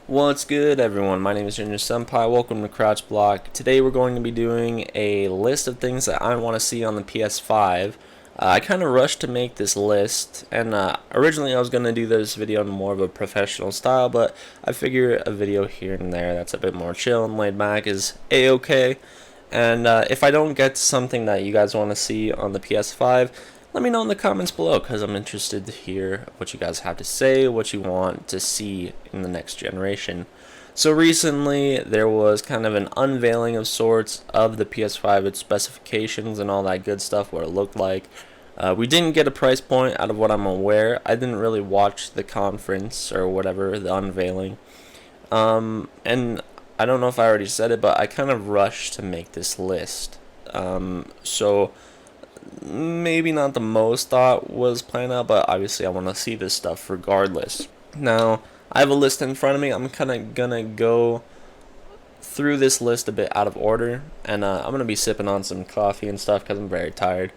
What's good, everyone? My name is Junior Senpai. Welcome to Crouch Block. Today we're going to be doing a list of things that I want to see on the PS5. I kind of rushed to make this list, and originally I was going to do this video in more of a professional style, but I figure a video here and there that's a bit more chill and laid back is a-okay. And if I don't get to something that you guys want to see on the PS5, let me know in the comments below, because I'm interested to hear what you guys have to say, what you want to see in the next generation. So recently there was kind of an unveiling of sorts of the PS5, its specifications and all that good stuff, what it looked like. We didn't get a price point out of what I'm aware. I didn't really watch the conference or whatever, the unveiling. And I don't know if I already said it, but I kind of rushed to make this list. So maybe not the most thought was planned out, but obviously I want to see this stuff regardless. Now, I have a list in front of me. I'm kind of gonna go through this list a bit out of order, and I'm gonna be sipping on some coffee and stuff because I'm very tired.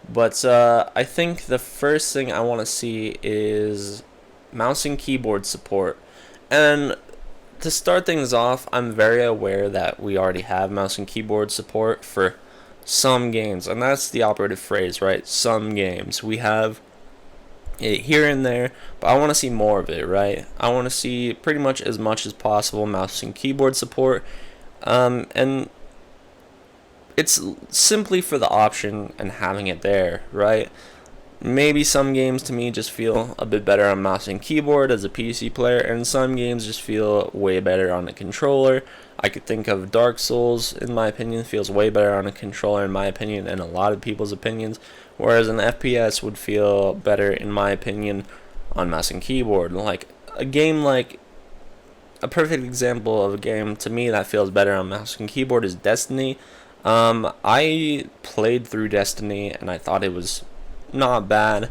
But I think the first thing I want to see is mouse and keyboard support. And to start things off, I'm very aware that we already have mouse and keyboard support for some games, and that's the operative phrase, right? Some games. We have it here and there, but I want to see more of it, right? I want to see pretty much as possible mouse and keyboard support, and it's simply for the option and having it there, right? Maybe some games to me just feel a bit better on mouse and keyboard as a PC player, and some games just feel way better on a controller. I could think of Dark Souls, in my opinion, feels way better on a controller, in my opinion, and a lot of people's opinions, whereas an FPS would feel better, in my opinion, on mouse and keyboard. Like a game like a perfect example of a game to me that feels better on mouse and keyboard is Destiny. I played through Destiny and I thought it was not bad,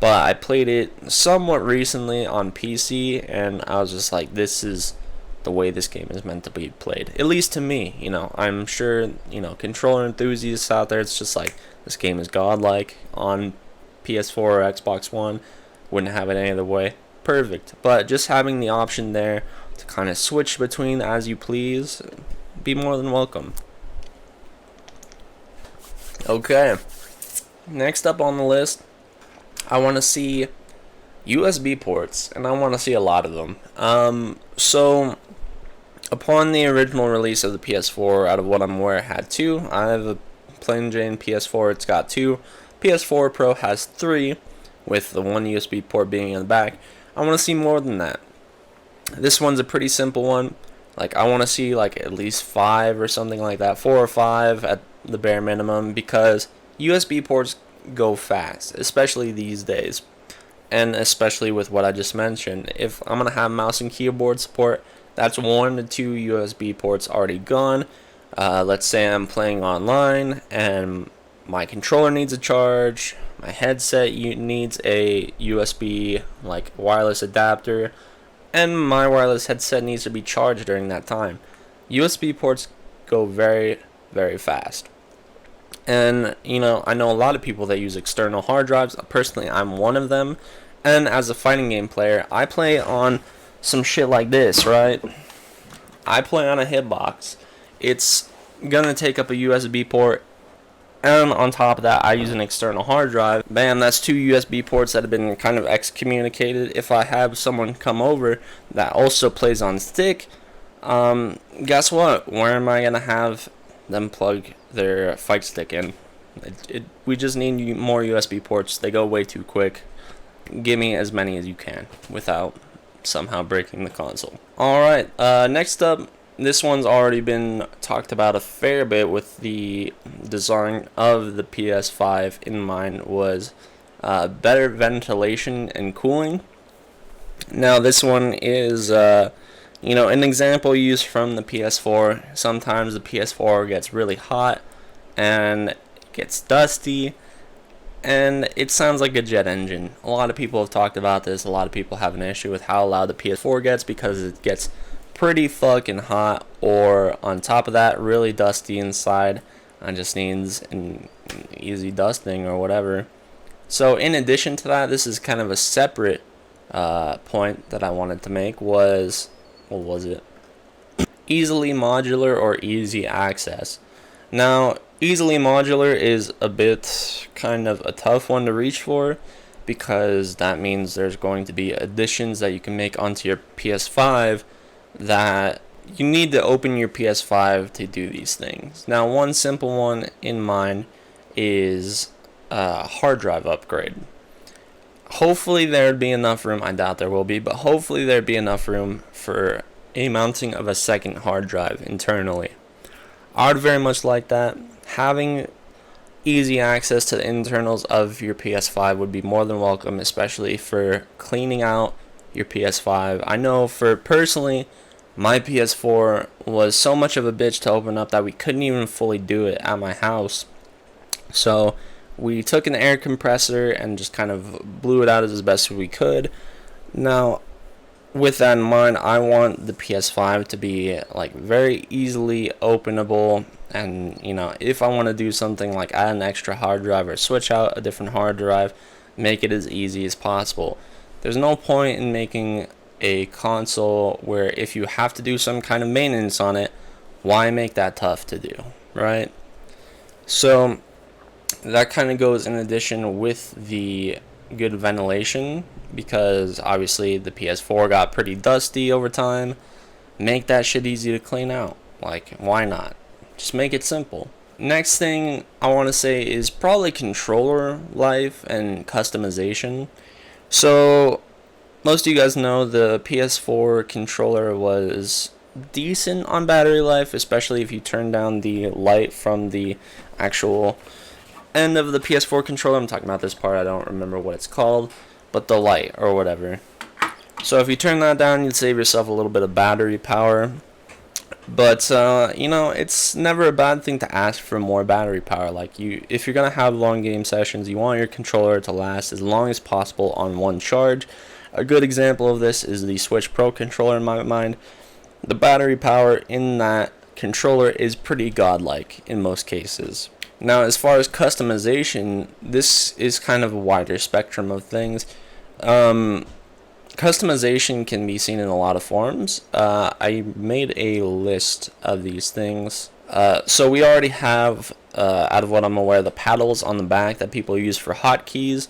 but I played it somewhat recently on PC and I was just like, this is the way this game is meant to be played, at least to me. I'm sure controller enthusiasts out there, it's just like, this game is godlike. On PS4 or Xbox One, wouldn't have it any other way. Perfect. But just having the option there to kind of switch between as you please, be more than welcome. Okay, next up on the list, I want to see USB ports, and I want to see a lot of them. So upon the original release of the PS4, out of what I'm aware, it had two. I have a plain Jane PS4, it's got two. PS4 Pro has three, with the one USB port being in the back. I want to see more than that. This one's a pretty simple one. Like, I want to see like at least 5 or something like that, 4 or 5 at the bare minimum, because USB ports go fast, especially these days, and especially with what I just mentioned. If I'm gonna have mouse and keyboard support, that's 1 to 2 USB ports already gone. Let's say I'm playing online and my controller needs a charge, my headset needs a USB like wireless adapter, and my wireless headset needs to be charged during that time. USB ports go very, very fast. And I know a lot of people that use external hard drives. Personally, I'm one of them. And as a fighting game player, I play on some shit like this, right? I play on a hitbox. It's gonna take up a USB port, and on top of that, I use an external hard drive. Bam, that's 2 USB ports that have been kind of excommunicated. If I have someone come over that also plays on stick, guess what? Where am I gonna have them plug their fight stick in? We just need more USB ports. They go way too quick. Give me as many as you can without somehow breaking the console. Alright, next up, this one's already been talked about a fair bit with the design of the PS5 in mind, was better ventilation and cooling. Now this one is an example used from the PS4. Sometimes the PS4 gets really hot and gets dusty, and it sounds like a jet engine. A lot of people have talked about this. A lot of people have an issue with how loud the PS4 gets because it gets pretty fucking hot, or on top of that, really dusty inside and just needs an easy dusting or whatever. So in addition to that, this is kind of a separate point that I wanted to make, was what was it? Easily modular or easy access. Now, easily modular is a bit kind of a tough one to reach for, because that means there's going to be additions that you can make onto your PS5 that you need to open your PS5 to do these things. Now, one simple one in mind is a hard drive upgrade. Hopefully there'd be enough room, I doubt there will be, but hopefully there'd be enough room for a mounting of a second hard drive internally. I would very much like that. Having easy access to the internals of your PS5 would be more than welcome, especially for cleaning out your PS5. I know for personally, my PS4 was so much of a bitch to open up that we couldn't even fully do it at my house. So we took an air compressor and just kind of blew it out as best as we could. Now, with that in mind, I want the PS5 to be like very easily openable, and if I want to do something like add an extra hard drive or switch out a different hard drive, make it as easy as possible. There's no point in making a console where if you have to do some kind of maintenance on it, why make that tough to do, right? So that kind of goes in addition with the good ventilation, because obviously the PS4 got pretty dusty over time. Make that shit easy to clean out. Like, why not? Just make it simple. Next thing I want to say is probably controller life and customization. So most of you guys know the PS4 controller was decent on battery life, especially if you turn down the light from the actual end of the PS4 controller. I'm talking about this part, I don't remember what it's called, but the light or whatever. So if you turn that down, you'd save yourself a little bit of battery power. But it's never a bad thing to ask for more battery power. Like, if you're gonna have long game sessions, you want your controller to last as long as possible on one charge. A good example of this is the Switch Pro controller in my mind. The battery power in that controller is pretty godlike in most cases. Now, as far as customization, this is kind of a wider spectrum of things. Customization can be seen in a lot of forms. I made a list of these things. So we already have, out of what I'm aware, the paddles on the back that people use for hotkeys.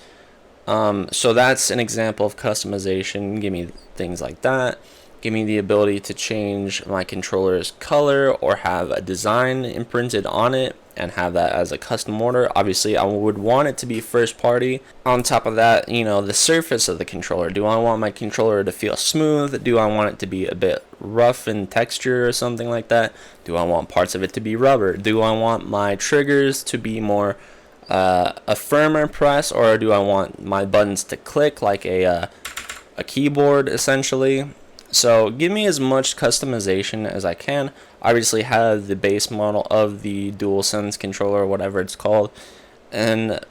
So that's an example of customization. Give me things like that. Give me the ability to change my controller's color or have a design imprinted on it and have that as a custom order. Obviously, I would want it to be first party. On top of that, the surface of the controller. Do I want my controller to feel smooth? Do I want it to be a bit rough in texture or something like that? Do I want parts of it to be rubber? Do I want my triggers to be more a firmer press, or do I want my buttons to click like a keyboard essentially? So give me as much customization as I can. Obviously have the base model of the DualSense controller or whatever it's called, but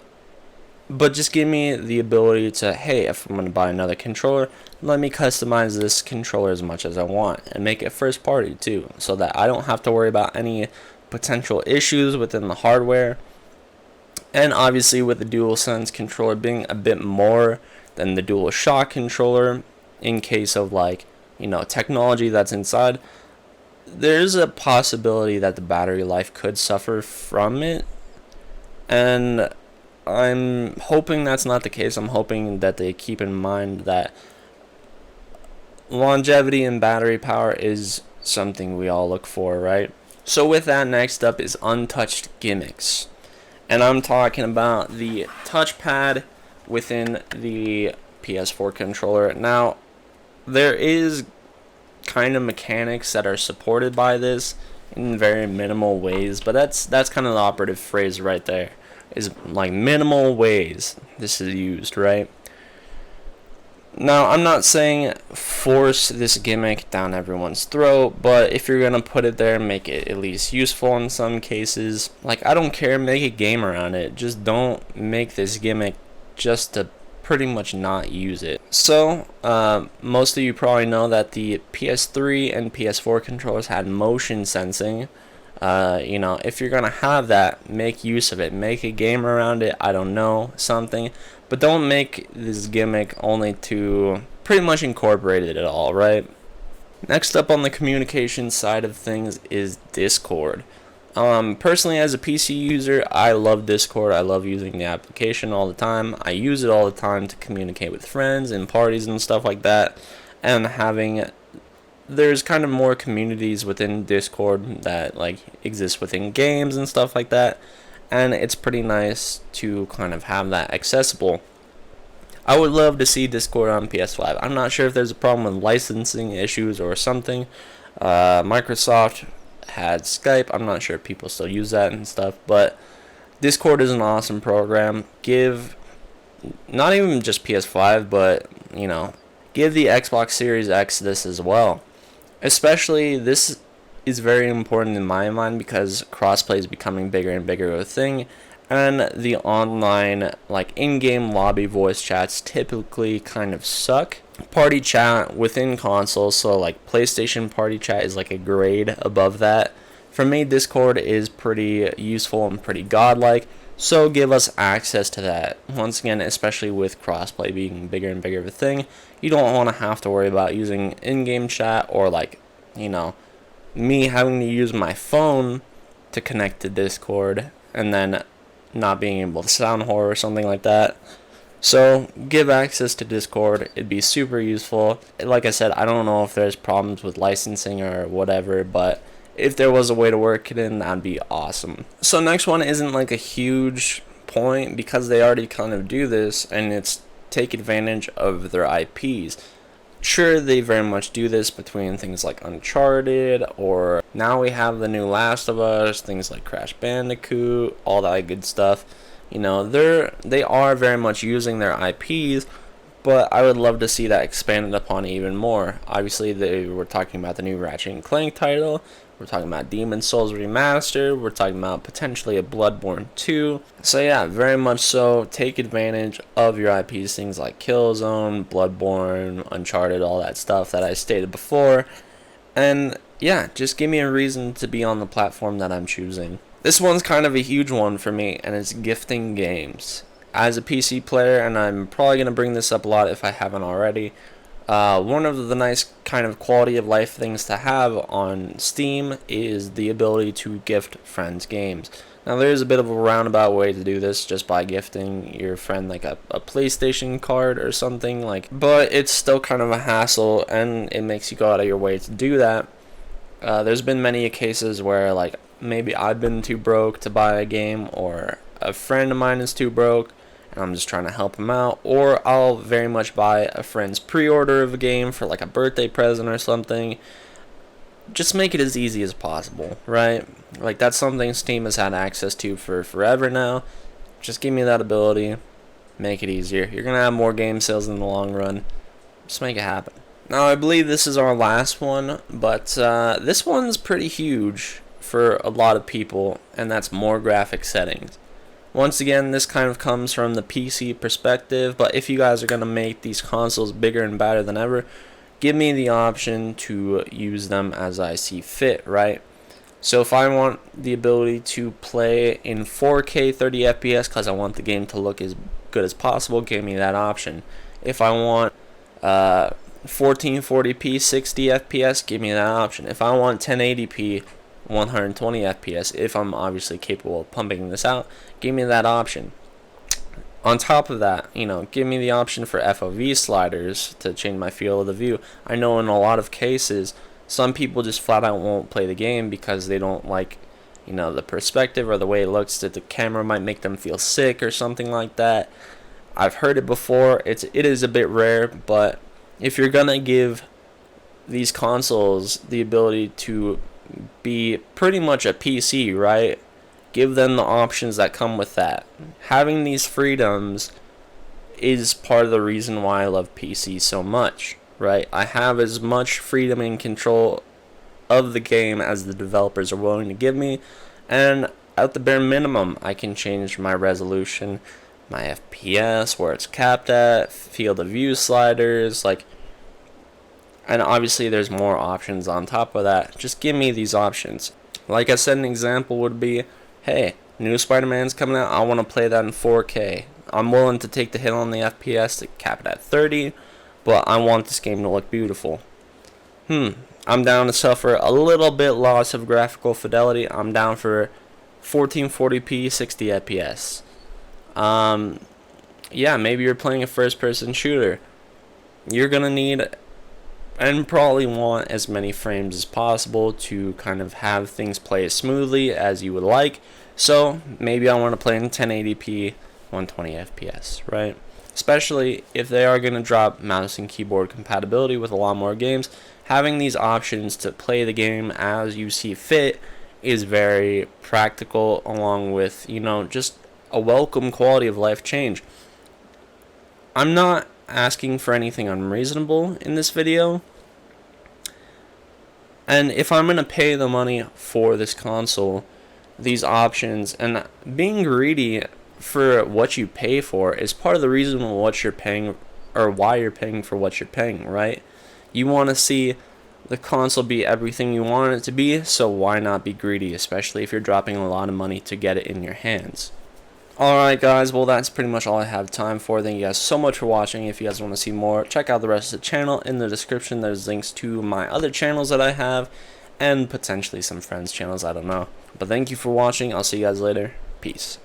just give me the ability to, hey, if I'm going to buy another controller, let me customize this controller as much as I want and make it first party too, so that I don't have to worry about any potential issues within the hardware. And obviously with the DualSense controller being a bit more than the DualShock controller, in case of technology that's inside, there's a possibility that the battery life could suffer from it, and I'm hoping that's not the case. I'm hoping that they keep in mind that longevity and battery power is something we all look for, right? So with that, next up is untouched gimmicks, and I'm talking about the touchpad within the PS4 controller. Now, there is kind of mechanics that are supported by this in very minimal ways, but that's kind of the operative phrase right there, is like minimal ways this is used, right? Now, I'm not saying force this gimmick down everyone's throat, but if you're gonna put it there, make it at least useful in some cases. Like, I don't care, make a game around it, just don't make this gimmick just to pretty much not use it. So most of you probably know that the PS3 and PS4 controllers had motion sensing. If you're gonna have that, make use of it, make a game around it, I don't know, something, but don't make this gimmick only to pretty much incorporate it at all, right? Next up on the communication side of things is Discord. Personally, as a PC user, I love Discord. I love using the application all the time. I use it all the time to communicate with friends and parties and stuff like that. And there's kind of more communities within Discord that like exist within games and stuff like that. And it's pretty nice to kind of have that accessible. I would love to see Discord on PS5. I'm not sure if there's a problem with licensing issues or something. Microsoft had Skype. I'm not sure if people still use that and stuff, but Discord is an awesome program. Give not even just PS5, but give the Xbox Series X this as well. Especially this is very important in my mind because crossplay is becoming bigger and bigger of a thing, and the online like in-game lobby voice chats typically kind of suck. Party chat within consoles, so like PlayStation party chat is like a grade above that. For me, Discord is pretty useful and pretty godlike, so give us access to that. Once again, especially with crossplay being bigger and bigger of a thing, you don't want to have to worry about using in-game chat or like, me having to use my phone to connect to Discord and then not being able to sound whore or something like that. So give access to Discord. It'd be super useful. Like I said, I don't know if there's problems with licensing or whatever, but if there was a way to work it in, that'd be awesome. So next one isn't like a huge point because they already kind of do this, and it's take advantage of their IPs. Sure, they very much do this between things like Uncharted, or now we have the new Last of Us, things like Crash Bandicoot, all that good stuff. They are very much using their IPs, but I would love to see that expanded upon even more. Obviously, they were talking about the new Ratchet and Clank title. We're talking about Demon's Souls Remastered. We're talking about potentially a Bloodborne 2. So yeah, very much so. Take advantage of your IPs, things like Killzone, Bloodborne, Uncharted, all that stuff that I stated before. And yeah, just give me a reason to be on the platform that I'm choosing. This one's kind of a huge one for me, and it's gifting games. As a PC player, and I'm probably going to bring this up a lot if I haven't already, one of the nice kind of quality of life things to have on Steam is the ability to gift friends games. Now there's a bit of a roundabout way to do this just by gifting your friend like a PlayStation card or something but it's still kind of a hassle, and it makes you go out of your way to do that. There's been many cases where like maybe I've been too broke to buy a game, or a friend of mine is too broke and I'm just trying to help him out, or I'll very much buy a friend's pre-order of a game for like a birthday present or something. Just make it as easy as possible, right? Like that's something Steam has had access to for forever now. Just give me that ability, make it easier. You're gonna have more game sales in the long run. Just make it happen. Now I believe this is our last one, but this one's pretty huge for a lot of people, and that's more graphic settings. Once again, this kind of comes from the PC perspective, but if you guys are going to make these consoles bigger and better than ever, give me the option to use them as I see fit, right? So if I want the ability to play in 4K 30 FPS because I want the game to look as good as possible, give me that option. If I want 1440p 60 FPS, give me that option. If I want 1080p 120 FPS, if I'm obviously capable of pumping this out, give me that option. On top of that, give me the option for FOV sliders to change my field of view. I know in a lot of cases, some people just flat out won't play the game because they don't like, the perspective or the way it looks, that the camera might make them feel sick or something like that. I've heard it before. It is a bit rare, but if you're gonna give these consoles the ability to be pretty much a PC, right? Give them the options that come with that. Having these freedoms is part of the reason why I love PC so much, right? I have as much freedom and control of the game as the developers are willing to give me, and at the bare minimum, I can change my resolution, my FPS, where it's capped at, field of view sliders, and obviously there's more options on top of that. Just give me these options. Like I said, an example would be, hey, new Spider-Man's coming out, I want to play that in 4K. I'm willing to take the hit on the FPS to cap it at 30, but I want this game to look beautiful. I'm down to suffer a little bit loss of graphical fidelity. I'm down for 1440p 60 FPS. Yeah, maybe you're playing a first-person shooter. You're gonna need and probably want as many frames as possible to kind of have things play as smoothly as you would like. So maybe I want to play in 1080p 120 FPS, right? Especially if they are going to drop mouse and keyboard compatibility with a lot more games, having these options to play the game as you see fit is very practical, along with, just a welcome quality of life change. I'm not asking for anything unreasonable in this video, and if I'm going to pay the money for this console, these options, and being greedy for what you pay for is part of the reason what you're paying, or why you're paying for what you're paying, right? You want to see the console be everything you want it to be, so why not be greedy, especially if you're dropping a lot of money to get it in your hands. Alright guys, well that's pretty much all I have time for. Thank you guys so much for watching. If you guys want to see more, check out the rest of the channel. In the description there's links to my other channels that I have, and potentially some friends' channels, I don't know. But thank you for watching. I'll see you guys later. Peace.